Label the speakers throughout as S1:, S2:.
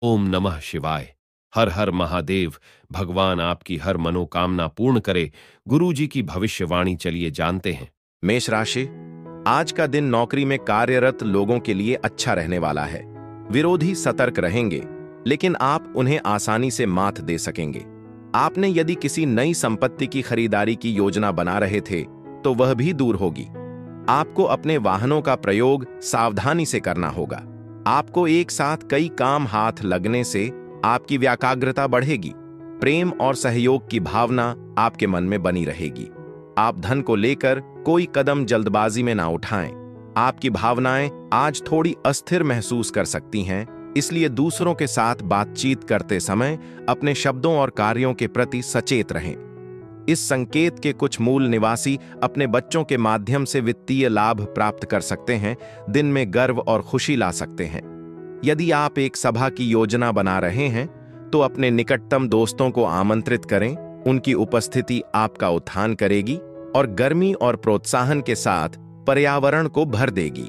S1: ओम नमः शिवाय। हर हर महादेव। भगवान आपकी हर मनोकामना पूर्ण करे। गुरुजी की भविष्यवाणी चलिए जानते हैं।
S2: मेष राशि, आज का दिन नौकरी में कार्यरत लोगों के लिए अच्छा रहने वाला है। विरोधी सतर्क रहेंगे, लेकिन आप उन्हें आसानी से मात दे सकेंगे। आपने यदि किसी नई संपत्ति की खरीदारी की योजना बना रहे थे, तो वह भी दूर होगी। आपको अपने वाहनों का प्रयोग सावधानी से करना होगा। आपको एक साथ कई काम हाथ लगने से आपकी व्याकाग्रता बढ़ेगी। प्रेम और सहयोग की भावना आपके मन में बनी रहेगी। आप धन को लेकर कोई कदम जल्दबाजी में ना उठाएं। आपकी भावनाएं आज थोड़ी अस्थिर महसूस कर सकती हैं, इसलिए दूसरों के साथ बातचीत करते समय अपने शब्दों और कार्यों के प्रति सचेत रहें। इस संकेत के कुछ मूल निवासी अपने बच्चों के माध्यम से वित्तीय लाभ प्राप्त कर सकते हैं, दिन में गर्व और खुशी ला सकते हैं। यदि आप एक सभा की योजना बना रहे हैं, तो अपने निकटतम दोस्तों को आमंत्रित करें। उनकी उपस्थिति आपका उत्थान करेगी और गर्मी और प्रोत्साहन के साथ पर्यावरण को भर देगी।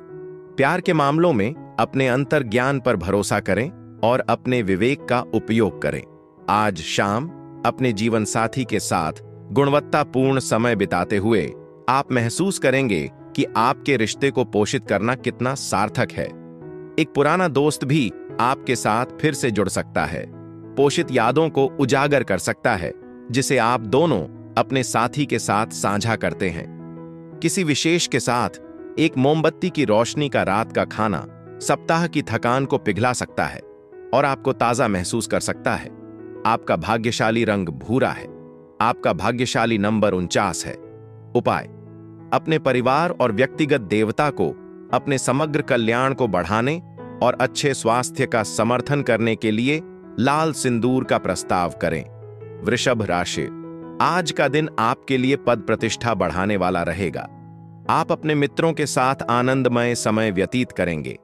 S2: प्यार के मामलों में अपने अंतर्ज्ञान पर भरोसा करें और अपने विवेक का उपयोग करें। आज शाम अपने जीवन साथी के साथ गुणवत्तापूर्ण समय बिताते हुए आप महसूस करेंगे कि आपके रिश्ते को पोषित करना कितना सार्थक है। एक पुराना दोस्त भी आपके साथ फिर से जुड़ सकता है, पोषित यादों को उजागर कर सकता है, जिसे आप दोनों अपने साथी के साथ साझा करते हैं। किसी विशेष के साथ एक मोमबत्ती की रोशनी का रात का खाना सप्ताह की थकान को पिघला सकता है और आपको ताजा महसूस कर सकता है। आपका भाग्यशाली रंग भूरा है। आपका भाग्यशाली नंबर 49 है। उपाय: अपने परिवार और व्यक्तिगत देवता को अपने समग्र कल्याण को बढ़ाने और अच्छे स्वास्थ्य का समर्थन करने के लिए लाल सिंदूर का प्रस्ताव करें। वृषभ राशि, आज का दिन आपके लिए पद प्रतिष्ठा बढ़ाने वाला रहेगा। आप अपने मित्रों के साथ आनंदमय समय व्यतीत करेंगे।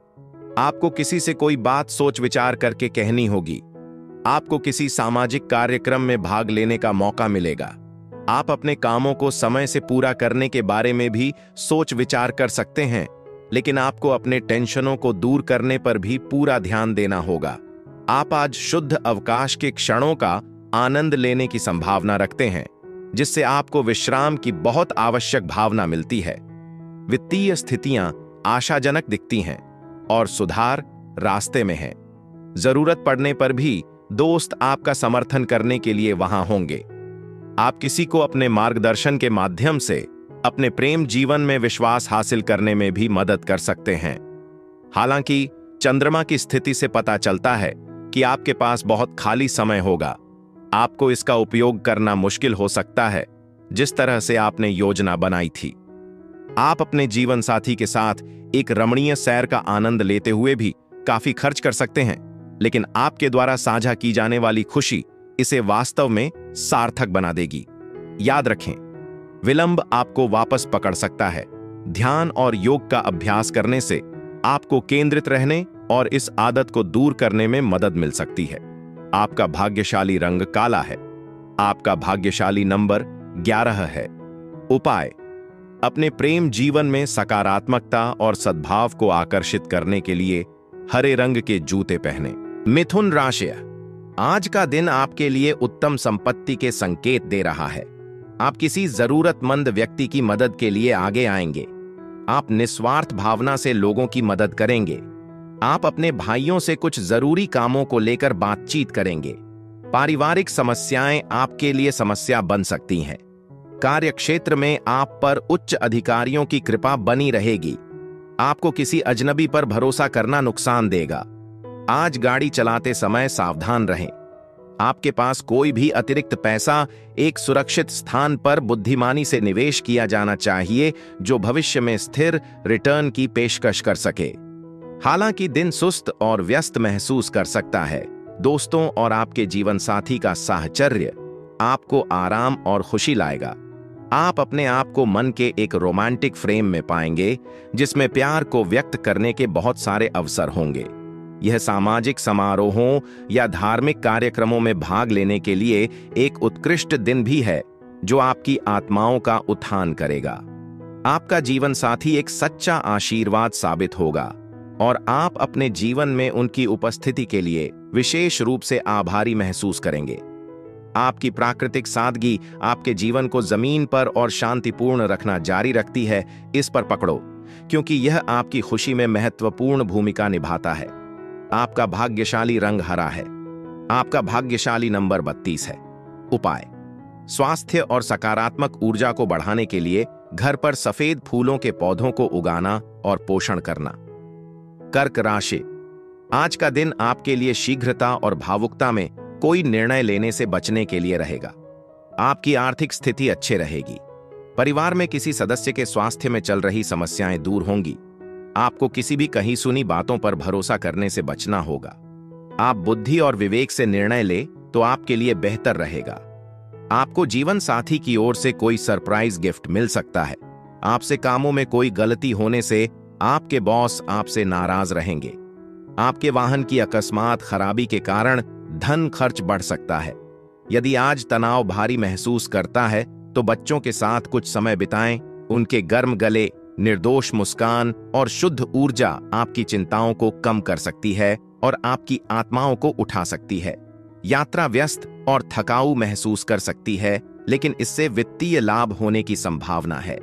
S2: आपको किसी से कोई बात सोच विचार करके कहनी होगी। आपको किसी सामाजिक कार्यक्रम में भाग लेने का मौका मिलेगा। आप अपने कामों को समय से पूरा करने के बारे में भी सोच विचार कर सकते हैं, लेकिन आपको अपने टेंशनों को दूर करने पर भी पूरा ध्यान देना होगा। आप आज शुद्ध अवकाश के क्षणों का आनंद लेने की संभावना रखते हैं, जिससे आपको विश्राम की बहुत आवश्यक भावना मिलती है। वित्तीय स्थितियां आशाजनक दिखती हैं और सुधार रास्ते में है। जरूरत पड़ने पर भी दोस्त आपका समर्थन करने के लिए वहां होंगे। आप किसी को अपने मार्गदर्शन के माध्यम से अपने प्रेम जीवन में विश्वास हासिल करने में भी मदद कर सकते हैं। हालांकि चंद्रमा की स्थिति से पता चलता है कि आपके पास बहुत खाली समय होगा। आपको इसका उपयोग करना मुश्किल हो सकता है, जिस तरह से आपने योजना बनाई थी। आप अपने जीवन साथी के साथ एक रमणीय सैर का आनंद लेते हुए भी काफी खर्च कर सकते हैं, लेकिन आपके द्वारा साझा की जाने वाली खुशी इसे वास्तव में सार्थक बना देगी। याद रखें, विलंब आपको वापस पकड़ सकता है। ध्यान और योग का अभ्यास करने से आपको केंद्रित रहने और इस आदत को दूर करने में मदद मिल सकती है। आपका भाग्यशाली रंग काला है। आपका भाग्यशाली नंबर 11 है। उपाय: अपने प्रेम जीवन में सकारात्मकता और सद्भाव को आकर्षित करने के लिए हरे रंग के जूते पहने। मिथुन राशि, आज का दिन आपके लिए उत्तम संपत्ति के संकेत दे रहा है। आप किसी जरूरतमंद व्यक्ति की मदद के लिए आगे आएंगे। आप निस्वार्थ भावना से लोगों की मदद करेंगे। आप अपने भाइयों से कुछ जरूरी कामों को लेकर बातचीत करेंगे। पारिवारिक समस्याएं आपके लिए समस्या बन सकती हैं। कार्यक्षेत्र में आप पर उच्च अधिकारियों की कृपा बनी रहेगी। आपको किसी अजनबी पर भरोसा करना नुकसान देगा। आज गाड़ी चलाते समय सावधान रहें। आपके पास कोई भी अतिरिक्त पैसा एक सुरक्षित स्थान पर बुद्धिमानी से निवेश किया जाना चाहिए, जो भविष्य में स्थिर रिटर्न की पेशकश कर सके। हालांकि दिन सुस्त और व्यस्त महसूस कर सकता है। दोस्तों और आपके जीवन साथी का साहचर्य आपको आराम और खुशी लाएगा। आप अपने आप को मन के एक रोमांटिक फ्रेम में पाएंगे, जिसमें प्यार को व्यक्त करने के बहुत सारे अवसर होंगे। यह सामाजिक समारोहों या धार्मिक कार्यक्रमों में भाग लेने के लिए एक उत्कृष्ट दिन भी है, जो आपकी आत्माओं का उत्थान करेगा। आपका जीवन साथी एक सच्चा आशीर्वाद साबित होगा और आप अपने जीवन में उनकी उपस्थिति के लिए विशेष रूप से आभारी महसूस करेंगे। आपकी प्राकृतिक सादगी आपके जीवन को जमीन पर और शांतिपूर्ण रखना जारी रखती है। इस पर पकड़ो, क्योंकि यह आपकी खुशी में महत्वपूर्ण भूमिका निभाता है। आपका भाग्यशाली रंग हरा है। आपका भाग्यशाली नंबर 32 है। उपाय: स्वास्थ्य और सकारात्मक ऊर्जा को बढ़ाने के लिए घर पर सफेद फूलों के पौधों को उगाना और पोषण करना। कर्क राशि: आज का दिन आपके लिए शीघ्रता और भावुकता में कोई निर्णय लेने से बचने के लिए रहेगा। आपकी आर्थिक स्थिति अच्छे रहेगी। परिवार में किसी सदस्य के स्वास्थ्य में चल रही समस्याएं दूर होंगी। आपको किसी भी कही सुनी बातों पर भरोसा करने से बचना होगा। आप बुद्धि और विवेक से निर्णय ले तो आपके लिए बेहतर रहेगा। आपको जीवन साथी की ओर से कोई सरप्राइज गिफ्ट मिल सकता है। आपसे कामों में कोई गलती होने से आपके बॉस आपसे नाराज रहेंगे। आपके वाहन की अकस्मात खराबी के कारण धन खर्च बढ़ सकता है। यदि आज तनाव भारी महसूस करता है तो बच्चों के साथ कुछ समय बिताएं। उनके गर्म गले, निर्दोष मुस्कान और शुद्ध ऊर्जा आपकी चिंताओं को कम कर सकती है और आपकी आत्माओं को उठा सकती है। यात्रा व्यस्त और थकाऊ महसूस कर सकती है, लेकिन इससे वित्तीय लाभ होने की संभावना है।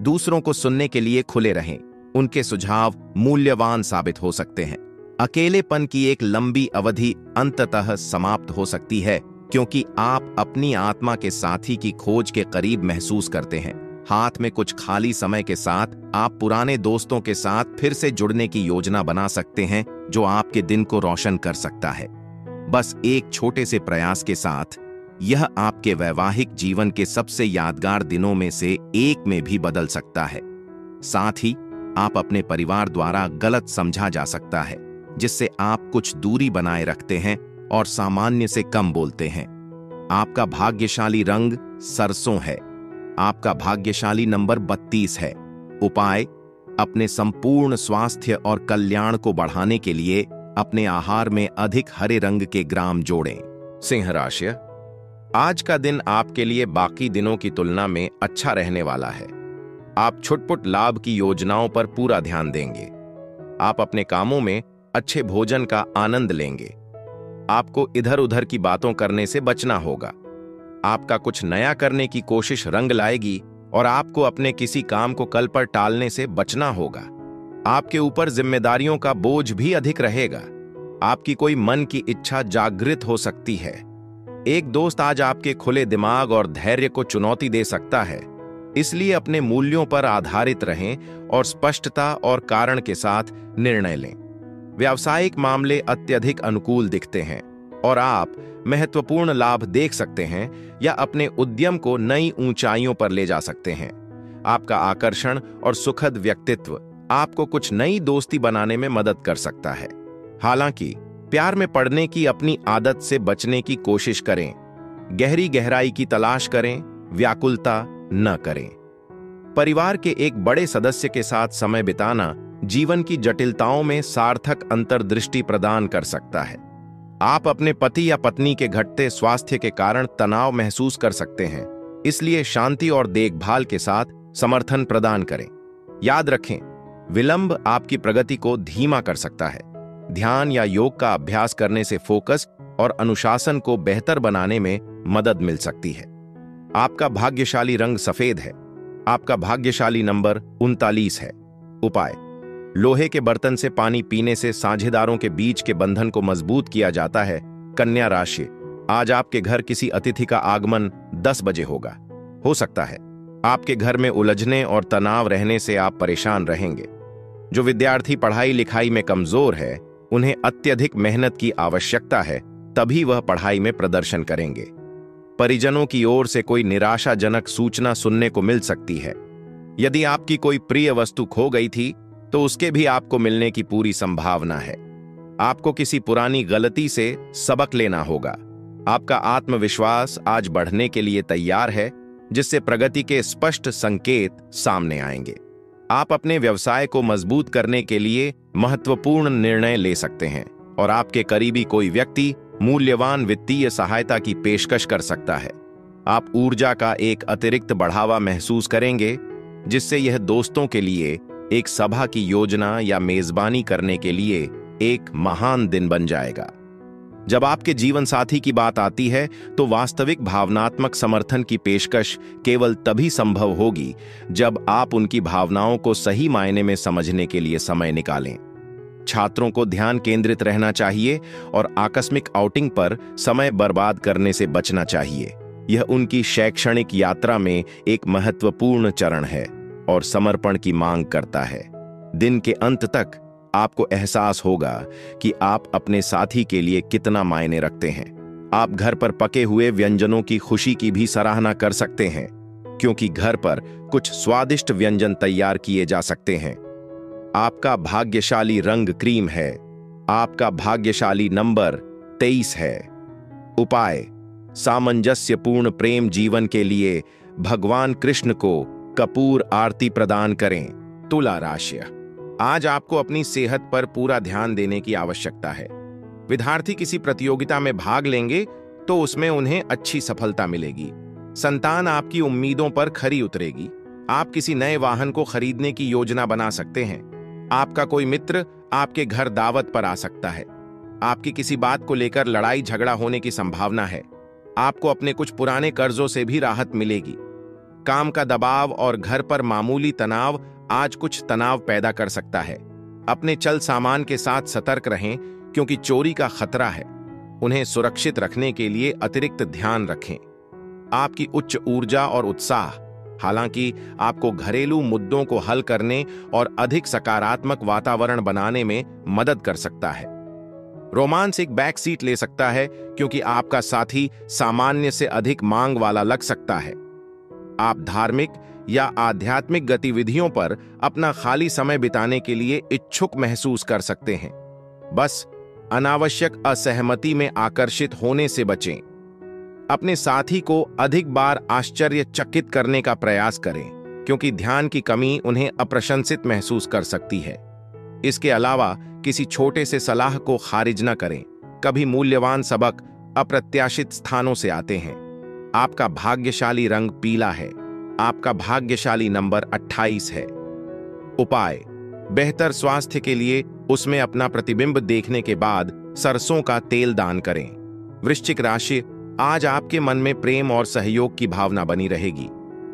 S2: दूसरों को सुनने के लिए खुले रहें। उनके सुझाव मूल्यवान साबित हो सकते हैं। अकेलेपन की एक लंबी अवधि अंततः समाप्त हो सकती है, क्योंकि आप अपनी आत्मा के साथी की खोज के करीब महसूस करते हैं। हाथ में कुछ खाली समय के साथ आप पुराने दोस्तों के साथ फिर से जुड़ने की योजना बना सकते हैं, जो आपके दिन को रोशन कर सकता है। बस एक छोटे से प्रयास के साथ यह आपके वैवाहिक जीवन के सबसे यादगार दिनों में से एक में भी बदल सकता है। साथ ही आप अपने परिवार द्वारा गलत समझा जा सकता है, जिससे आप कुछ दूरी बनाए रखते हैं और सामान्य से कम बोलते हैं। आपका भाग्यशाली रंग सरसों है। आपका भाग्यशाली नंबर 32 है। उपाय: अपने संपूर्ण स्वास्थ्य और कल्याण को बढ़ाने के लिए अपने आहार में अधिक हरे रंग के ग्राम जोड़ें। सिंह राशि: आज का दिन आपके लिए बाकी दिनों की तुलना में अच्छा रहने वाला है। आप छुटपुट लाभ की योजनाओं पर पूरा ध्यान देंगे। आप अपने कामों में अच्छे भोजन का आनंद लेंगे। आपको इधर उधर की बातों करने से बचना होगा। आपका कुछ नया करने की कोशिश रंग लाएगी और आपको अपने किसी काम को कल पर टालने से बचना होगा। आपके ऊपर जिम्मेदारियों का बोझ भी अधिक रहेगा। आपकी कोई मन की इच्छा जागृत हो सकती है। एक दोस्त आज आपके खुले दिमाग और धैर्य को चुनौती दे सकता है, इसलिए अपने मूल्यों पर आधारित रहें और स्पष्टता और कारण के साथ निर्णय लें। व्यावसायिक मामले अत्यधिक अनुकूल दिखते हैं और आप महत्वपूर्ण लाभ देख सकते हैं या अपने उद्यम को नई ऊंचाइयों पर ले जा सकते हैं। आपका आकर्षण और सुखद व्यक्तित्व आपको कुछ नई दोस्ती बनाने में मदद कर सकता है। हालांकि प्यार में पड़ने की अपनी आदत से बचने की कोशिश करें। गहरी गहराई की तलाश करें, व्याकुलता न करें। परिवार के एक बड़े सदस्य के साथ समय बिताना जीवन की जटिलताओं में सार्थक अंतर्दृष्टि प्रदान कर सकता है। आप अपने पति या पत्नी के घटते स्वास्थ्य के कारण तनाव महसूस कर सकते हैं, इसलिए शांति और देखभाल के साथ समर्थन प्रदान करें। याद रखें, विलंब आपकी प्रगति को धीमा कर सकता है। ध्यान या योग का अभ्यास करने से फोकस और अनुशासन को बेहतर बनाने में मदद मिल सकती है। आपका भाग्यशाली रंग सफेद है। आपका भाग्यशाली नंबर 39 है। उपाय: लोहे के बर्तन से पानी पीने से साझेदारों के बीच के बंधन को मजबूत किया जाता है। कन्या राशि: आज आपके घर किसी अतिथि का आगमन 10 बजे होगा। हो सकता है आपके घर में उलझने और तनाव रहने से आप परेशान रहेंगे। जो विद्यार्थी पढ़ाई लिखाई में कमजोर है, उन्हें अत्यधिक मेहनत की आवश्यकता है, तभी वह पढ़ाई में प्रदर्शन करेंगे। परिजनों की ओर से कोई निराशाजनक सूचना सुनने को मिल सकती है। यदि आपकी कोई प्रिय वस्तु खो गई थी तो उसके भी आपको मिलने की पूरी संभावना है। आपको किसी पुरानी गलती से सबक लेना होगा। आपका आत्मविश्वास आज बढ़ने के लिए तैयार है, जिससे प्रगति के स्पष्ट संकेत सामने आएंगे। आप अपने व्यवसाय को मजबूत करने के लिए महत्वपूर्ण निर्णय ले सकते हैं और आपके करीबी कोई व्यक्ति मूल्यवान वित्तीय सहायता की पेशकश कर सकता है। आप ऊर्जा का एक अतिरिक्त बढ़ावा महसूस करेंगे, जिससे यह दोस्तों के लिए एक सभा की योजना या मेजबानी करने के लिए एक महान दिन बन जाएगा। जब आपके जीवन साथी की बात आती है तो वास्तविक भावनात्मक समर्थन की पेशकश केवल तभी संभव होगी जब आप उनकी भावनाओं को सही मायने में समझने के लिए समय निकालें। छात्रों को ध्यान केंद्रित रहना चाहिए और आकस्मिक आउटिंग पर समय बर्बाद करने से बचना चाहिए। यह उनकी शैक्षणिक यात्रा में एक महत्वपूर्ण चरण है और समर्पण की मांग करता है। दिन के अंत तक आपको एहसास होगा कि आप अपने साथी के लिए कितना मायने रखते हैं। आप घर पर पके हुए व्यंजनों की खुशी की भी सराहना कर सकते हैं, क्योंकि घर पर कुछ स्वादिष्ट व्यंजन तैयार किए जा सकते हैं। आपका भाग्यशाली रंग क्रीम है। आपका भाग्यशाली नंबर 23 है। उपाय: सामंजस्यपूर्ण प्रेम जीवन के लिए भगवान कृष्ण को कपूर आरती प्रदान करें। तुला राशि: आज आपको अपनी सेहत पर पूरा ध्यान देने की आवश्यकता है। विद्यार्थी किसी प्रतियोगिता में भाग लेंगे तो उसमें उन्हें अच्छी सफलता मिलेगी। संतान आपकी उम्मीदों पर खरी उतरेगी। आप किसी नए वाहन को खरीदने की योजना बना सकते हैं। आपका कोई मित्र आपके घर दावत पर आ सकता है। आपकी किसी बात को लेकर लड़ाई झगड़ा होने की संभावना है। आपको अपने कुछ पुराने कर्जों से भी राहत मिलेगी। काम का दबाव और घर पर मामूली तनाव आज कुछ तनाव पैदा कर सकता है। अपने चल सामान के साथ सतर्क रहें, क्योंकि चोरी का खतरा है। उन्हें सुरक्षित रखने के लिए अतिरिक्त ध्यान रखें। आपकी उच्च ऊर्जा और उत्साह हालांकि आपको घरेलू मुद्दों को हल करने और अधिक सकारात्मक वातावरण बनाने में मदद कर सकता है। रोमांस एक बैक सीट ले सकता है, क्योंकि आपका साथी सामान्य से अधिक मांग वाला लग सकता है। आप धार्मिक या आध्यात्मिक गतिविधियों पर अपना खाली समय बिताने के लिए इच्छुक महसूस कर सकते हैं। बस अनावश्यक असहमति में आकर्षित होने से बचें। अपने साथी को अधिक बार आश्चर्यचकित करने का प्रयास करें, क्योंकि ध्यान की कमी उन्हें अप्रशंसित महसूस कर सकती है। इसके अलावा किसी छोटे से सलाह को खारिज न करें। कभी मूल्यवान सबक अप्रत्याशित स्थानों से आते हैं। आपका भाग्यशाली रंग पीला है। आपका भाग्यशाली नंबर 28 है। उपाय: बेहतर स्वास्थ्य के लिए उसमें अपना प्रतिबिंब देखने के बाद सरसों का तेल दान करें। वृश्चिक राशि: आज आपके मन में प्रेम और सहयोग की भावना बनी रहेगी।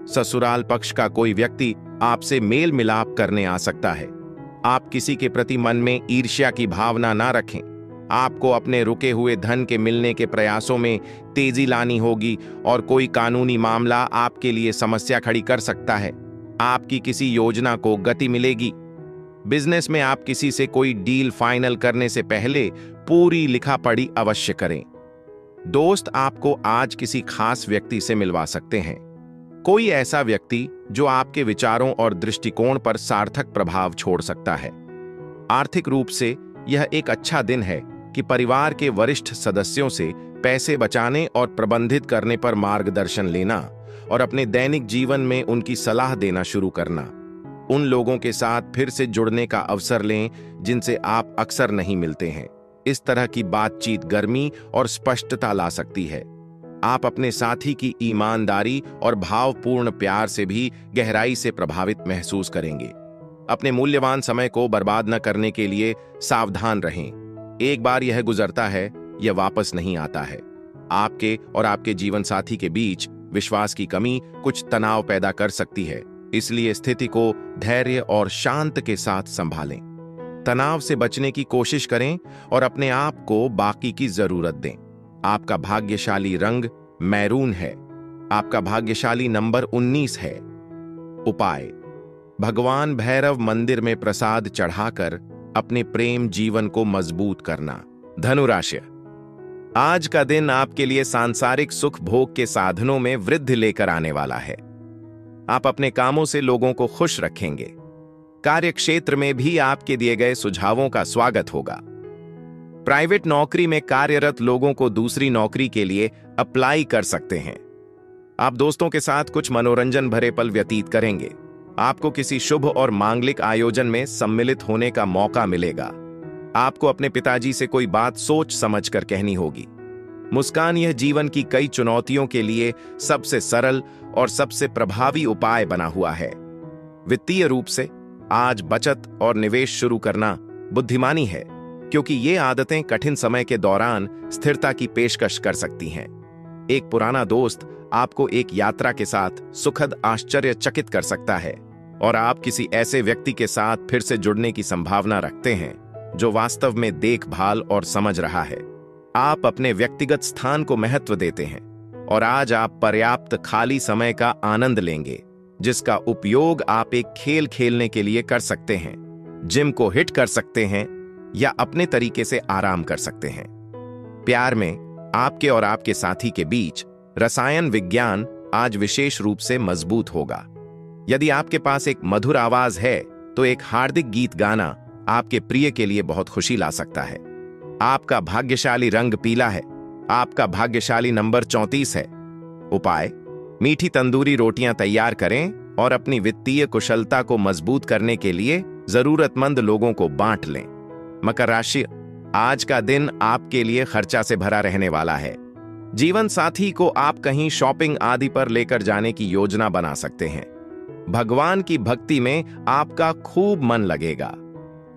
S2: ससुराल पक्ष का कोई व्यक्ति आपसे मेल मिलाप करने आ सकता है। आप किसी के प्रति मन में ईर्ष्या की भावना ना रखें। आपको अपने रुके हुए धन के मिलने के प्रयासों में तेजी लानी होगी और कोई कानूनी मामला आपके लिए समस्या खड़ी कर सकता है। आपकी किसी योजना को गति मिलेगी। बिजनेस में आप किसी से कोई डील फाइनल करने से पहले पूरी लिखा पढ़ी अवश्य करें। दोस्त आपको आज किसी खास व्यक्ति से मिलवा सकते हैं। कोई ऐसा व्यक्ति जो आपके विचारों और दृष्टिकोण पर सार्थक प्रभाव छोड़ सकता है। आर्थिक रूप से यह एक अच्छा दिन है कि परिवार के वरिष्ठ सदस्यों से पैसे बचाने और प्रबंधित करने पर मार्गदर्शन लेना और अपने दैनिक जीवन में उनकी सलाह देना शुरू करना। उन लोगों के साथ फिर से जुड़ने का अवसर लें जिनसे आप अक्सर नहीं मिलते हैं। इस तरह की बातचीत गर्मी और स्पष्टता ला सकती है। आप अपने साथी की ईमानदारी और भावपूर्ण प्यार से भी गहराई से प्रभावित महसूस करेंगे। अपने मूल्यवान समय को बर्बाद न करने के लिए सावधान रहें। एक बार यह गुजरता है, यह वापस नहीं आता है। आपके और आपके जीवन साथी के बीच विश्वास की कमी कुछ तनाव पैदा कर सकती है, इसलिए स्थिति को धैर्य और शांत के साथ संभालें। तनाव से बचने की कोशिश करें और अपने आप को बाकी की जरूरत दें। आपका भाग्यशाली रंग मैरून है। आपका भाग्यशाली नंबर 19 है। उपाय: भगवान भैरव मंदिर में प्रसाद चढ़ाकर अपने प्रेम जीवन को मजबूत करना। धनु राशि: आज का दिन आपके लिए सांसारिक सुख भोग के साधनों में वृद्धि लेकर आने वाला है। आप अपने कामों से लोगों को खुश रखेंगे। कार्य क्षेत्र में भी आपके दिए गए सुझावों का स्वागत होगा। प्राइवेट नौकरी में कार्यरत लोगों को दूसरी नौकरी के लिए अप्लाई कर सकते हैं। आप दोस्तों के साथ कुछ मनोरंजन भरे पल व्यतीत करेंगे। आपको किसी शुभ और मांगलिक आयोजन में सम्मिलित होने का मौका मिलेगा। आपको अपने पिताजी से कोई बात सोच समझकर कहनी होगी। मुस्कान यह जीवन की कई चुनौतियों के लिए सबसे सरल और सबसे प्रभावी उपाय बना हुआ है। वित्तीय रूप से आज बचत और निवेश शुरू करना बुद्धिमानी है। क्योंकि ये आदतें कठिन समय के दौरान स्थिरता की पेशकश कर सकती हैं। एक पुराना दोस्त आपको एक यात्रा के साथ सुखद आश्चर्यचकित कर सकता है और आप किसी ऐसे व्यक्ति के साथ फिर से जुड़ने की संभावना रखते हैं जो वास्तव में देखभाल और समझ रहा है। आप अपने व्यक्तिगत स्थान को महत्व देते हैं और आज आप पर्याप्त खाली समय का आनंद लेंगे, जिसका उपयोग आप एक खेल खेलने के लिए कर सकते हैं, जिम को हिट कर सकते हैं या अपने तरीके से आराम कर सकते हैं। प्यार में आपके और आपके साथी के बीच रसायन विज्ञान आज विशेष रूप से मजबूत होगा। यदि आपके पास एक मधुर आवाज है तो एक हार्दिक गीत गाना आपके प्रिय के लिए बहुत खुशी ला सकता है। आपका भाग्यशाली रंग पीला है। आपका भाग्यशाली नंबर 34 है। उपाय: मीठी तंदूरी रोटियां तैयार करें और अपनी वित्तीय कुशलता को मजबूत करने के लिए जरूरतमंद लोगों को बांट लें। मकर राशि, आज का दिन आपके लिए खर्चा से भरा रहने वाला है। जीवन साथी को आप कहीं शॉपिंग आदि पर लेकर जाने की योजना बना सकते हैं। भगवान की भक्ति में आपका खूब मन लगेगा।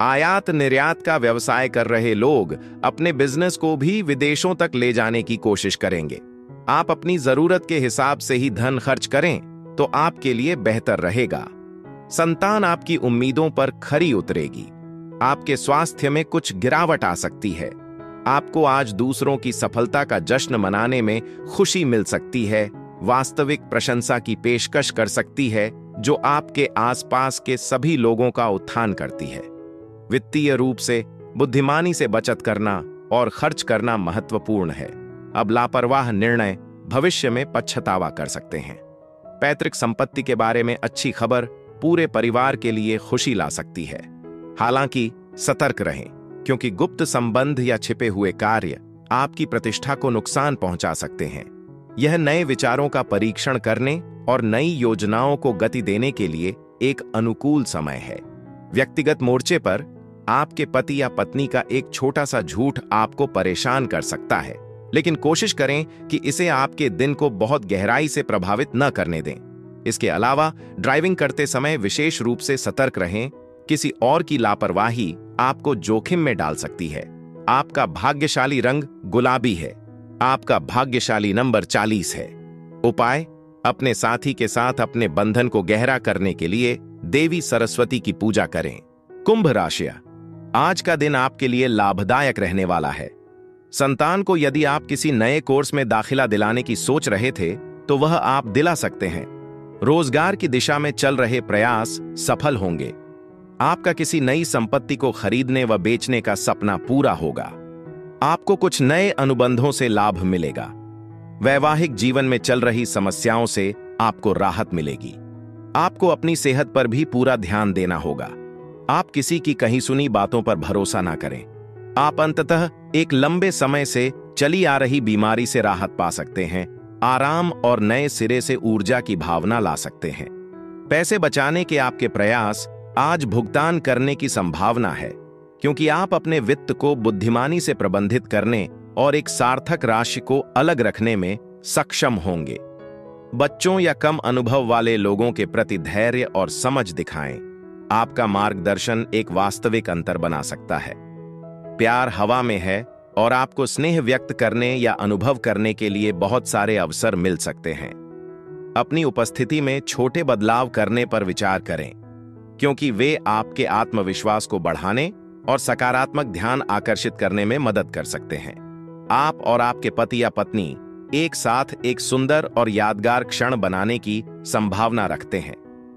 S2: आयात निर्यात का व्यवसाय कर रहे लोग अपने बिजनेस को भी विदेशों तक ले जाने की कोशिश करेंगे। आप अपनी जरूरत के हिसाब से ही धन खर्च करें तो आपके लिए बेहतर रहेगा। संतान आपकी उम्मीदों पर खरी उतरेगी। आपके स्वास्थ्य में कुछ गिरावट आ सकती है। आपको आज दूसरों की सफलता का जश्न मनाने में खुशी मिल सकती है। वास्तविक प्रशंसा की पेशकश कर सकती है जो आपके आसपास के सभी लोगों का उत्थान करती है। वित्तीय रूप से बुद्धिमानी से बचत करना और खर्च करना महत्वपूर्ण है। अब लापरवाह निर्णय भविष्य में पछतावा कर सकते हैं। पैतृक संपत्ति के बारे में अच्छी खबर पूरे परिवार के लिए खुशी ला सकती है। हालांकि सतर्क रहें, क्योंकि गुप्त संबंध या छिपे हुए कार्य आपकी प्रतिष्ठा को नुकसान पहुंचा सकते हैं। यह नए विचारों का परीक्षण करने और नई योजनाओं को गति देने के लिए एक अनुकूल समय है। व्यक्तिगत मोर्चे पर आपके पति या पत्नी का एक छोटा सा झूठ आपको परेशान कर सकता है, लेकिन कोशिश करें कि इसे आपके दिन को बहुत गहराई से प्रभावित न करने दें। इसके अलावा ड्राइविंग करते समय विशेष रूप से सतर्क रहें। किसी और की लापरवाही आपको जोखिम में डाल सकती है। आपका भाग्यशाली रंग गुलाबी है। आपका भाग्यशाली नंबर 40 है। उपाय: अपने साथी के साथ अपने बंधन को गहरा करने के लिए देवी सरस्वती की पूजा करें। कुंभ राशि, आज का दिन आपके लिए लाभदायक रहने वाला है। संतान को यदि आप किसी नए कोर्स में दाखिला दिलाने की सोच रहे थे तो वह आप दिला सकते हैं। रोजगार की दिशा में चल रहे प्रयास सफल होंगे। आपका किसी नई संपत्ति को खरीदने व बेचने का सपना पूरा होगा। आपको कुछ नए अनुबंधों से लाभ मिलेगा। वैवाहिक जीवन में चल रही समस्याओं से आपको राहत मिलेगी। आपको अपनी सेहत पर भी पूरा ध्यान देना होगा। आप किसी की कही सुनी बातों पर भरोसा ना करें। आप अंततः एक लंबे समय से चली आ रही बीमारी से राहत पा सकते हैं। आराम और नए सिरे से ऊर्जा की भावना ला सकते हैं। पैसे बचाने के आपके प्रयास आज भुगतान करने की संभावना है, क्योंकि आप अपने वित्त को बुद्धिमानी से प्रबंधित करने और एक सार्थक राशि को अलग रखने में सक्षम होंगे। बच्चों या कम अनुभव वाले लोगों के प्रति धैर्य और समझ दिखाएं। आपका मार्गदर्शन एक वास्तविक अंतर बना सकता है। प्यार हवा में है और आपको स्नेह व्यक्त करने या अनुभव करने के लिए बहुत सारे अवसर मिल सकते हैं। अपनी उपस्थिति में छोटे बदलाव करने पर विचार करें, क्योंकि वे आपके आत्मविश्वास को बढ़ाने और सकारात्मक ध्यान आकर्षित करने में मदद कर सकते हैं। आप और आपके पति या पत्नी एक साथ एक सुंदर और यादगार क्षण बनाने की संभावना रखते हैं,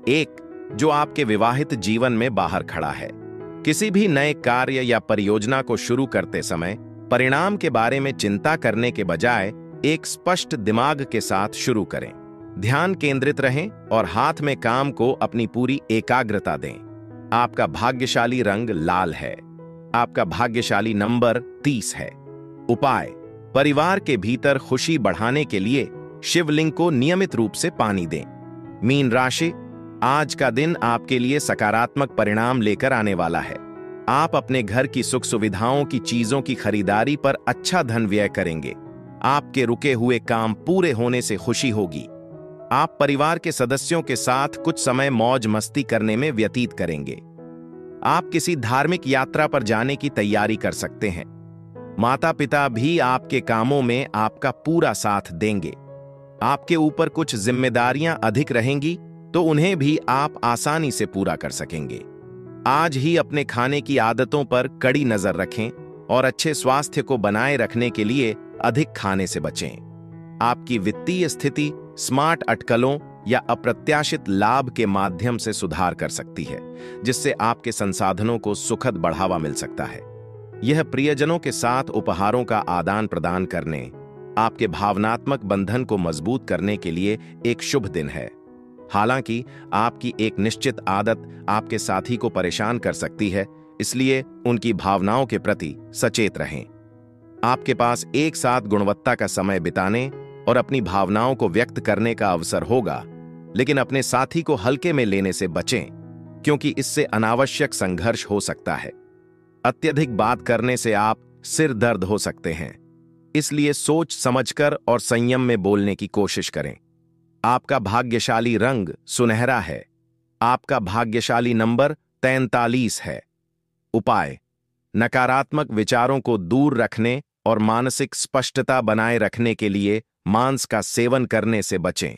S2: एक जो आपके विवाहित जीवन में बाहर खड़ा है। किसी भी नए कार्य या परियोजना को शुरू करते समय परिणाम के बारे में चिंता करने के बजाय एक स्पष्ट दिमाग के साथ शुरू करें। ध्यान केंद्रित रहें और हाथ में काम को अपनी पूरी एकाग्रता दें। आपका भाग्यशाली रंग लाल है। आपका भाग्यशाली नंबर 30 है। उपाय: परिवार के भीतर खुशी बढ़ाने के लिए शिवलिंग को नियमित रूप से पानी दें। मीन राशि, आज का दिन आपके लिए सकारात्मक परिणाम लेकर आने वाला है। आप अपने घर की सुख सुविधाओं की चीजों की खरीदारी पर अच्छा धन व्यय करेंगे। आपके रुके हुए काम पूरे होने से खुशी होगी। आप परिवार के सदस्यों के साथ कुछ समय मौज मस्ती करने में व्यतीत करेंगे। आप किसी धार्मिक यात्रा पर जाने की तैयारी कर सकते हैं। माता पिता भी आपके कामों में आपका पूरा साथ देंगे। आपके ऊपर कुछ जिम्मेदारियां अधिक रहेंगी तो उन्हें भी आप आसानी से पूरा कर सकेंगे। आज ही अपने खाने की आदतों पर कड़ी नजर रखें और अच्छे स्वास्थ्य को बनाए रखने के लिए अधिक खाने से बचें। आपकी वित्तीय स्थिति स्मार्ट अटकलों या अप्रत्याशित लाभ के माध्यम से सुधार कर सकती है, जिससे आपके संसाधनों को सुखद बढ़ावा मिल सकता है। यह प्रियजनों के साथ उपहारों का आदान प्रदान करने, आपके भावनात्मक बंधन को मजबूत करने के लिए एक शुभ दिन है। हालांकि आपकी एक निश्चित आदत आपके साथी को परेशान कर सकती है, इसलिए उनकी भावनाओं के प्रति सचेत रहें। आपके पास एक साथ गुणवत्ता का समय बिताने और अपनी भावनाओं को व्यक्त करने का अवसर होगा, लेकिन अपने साथी को हल्के में लेने से बचें, क्योंकि इससे अनावश्यक संघर्ष हो सकता है। अत्यधिक बात करने से आप सिर दर्द हो सकते हैं, इसलिए सोच समझकर और संयम में बोलने की कोशिश करें। आपका भाग्यशाली रंग सुनहरा है। आपका भाग्यशाली नंबर 43 है। उपाय: नकारात्मक विचारों को दूर रखने और मानसिक स्पष्टता बनाए रखने के लिए मांस का सेवन करने से बचें।